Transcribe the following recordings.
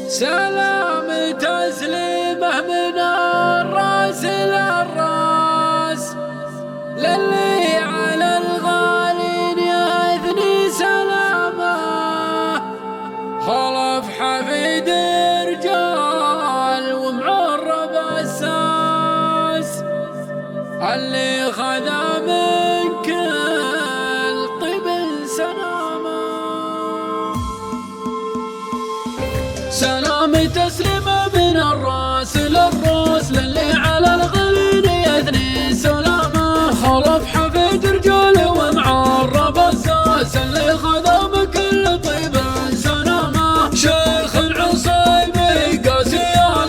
سلام تسليمه من الراس للراس للي على الغالين يثني سلامه. خلف حفيد رجال ومعرب الساس اللي خذا من كل طيب سلامه. سلام تسليمه من الراس للراس للي على الغلين يثني سلامه. خلف حفيد رجال ومعرب الساس اللي خذا من كل طيب سلامه. شيخ العصيبي قاسي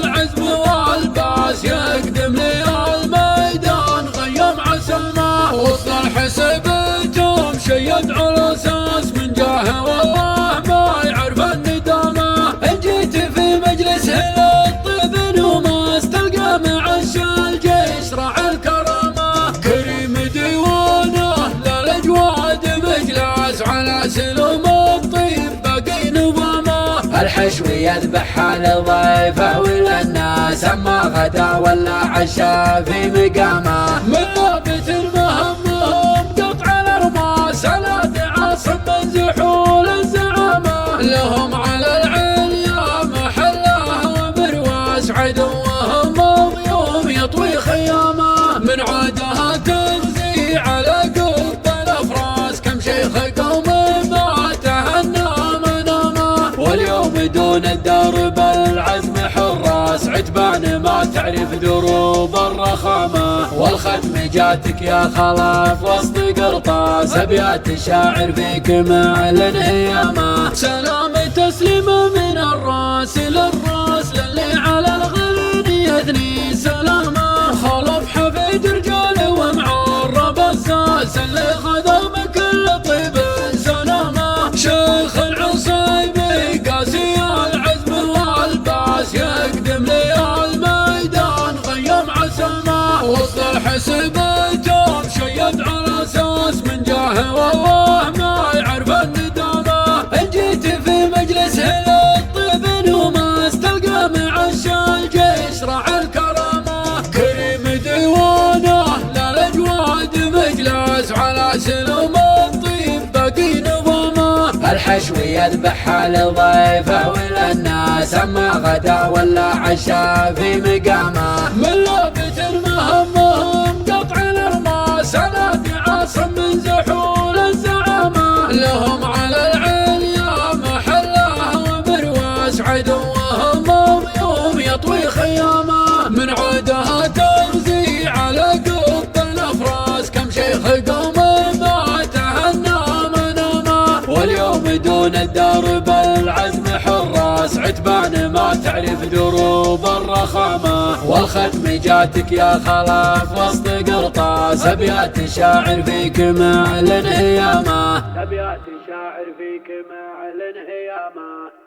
العزم والباس يقدم لي الميدان غيم عسلمه. وسط الحسبتهم شيد على اساس من جاهه والله ما يعرف الندامه. ان جيت في مجلس الطيب وما استلقى معش الجيش راعي الكرامه. كريم ديوانه للاجواد مجلس على سلوم الطيب باقي نظامه. الحشو يذبح على ضيفه وللناس اما غدا ولا عشا في مقامه. من لابت المهمهم قطع الارماس على عاصم من زحول الزعامه. لهم على العليا محله وبرواس عدوهم ضيوف يطوي خيامه. من عادها تغزي على قلب الافراس كم شيخ قوم ما تهنى منامه. واليوم دون الدرب العزم حراس عتبان ما تعرف دروب الرخامه. والختم جاتك يا خلاف وسط قرطاس ابيات الشاعر فيك معلن هيامه. سلام تسليمه من الراس للراس للي على الغلين يثني سلامه. خلف حفيد رجال ومعرب الساس اللي خذا من كل طيب سلامه. شيخ العصيبي قاسي العزم والباس يقدم لي الميدان غيم عسلمه. وسط الحسبتهم شيد على اساس من جاهه والله ما يعرف الندامه. ان جيت في مجلس الطيب وما استلقى معش الجيش راعي الكرامه. كريم ديوانه للاجواد مجلس على سلوم الطيب باقي نظامه. الحشو يذبح على ضيفه وللناس اما غدا ولا عشا في مقامه. من لابت المهمهم قطع الارماس على عاصم من زحول الزعامه. لهم على العليا محله وبرواس عدوهم ضيوف يطوي خيامه. من عادها تغزي على قلب الافراس كم شيخ قوم ما تهنى منامه. واليوم دون الدرب العزم حراس عتبان ما تعرف دروب الرخامه. والختم جاتك يا خلاف وسط قرطاس ابيات الشاعر فيك معلن هيامه. ابيات الشاعر فيك معلن هيامه.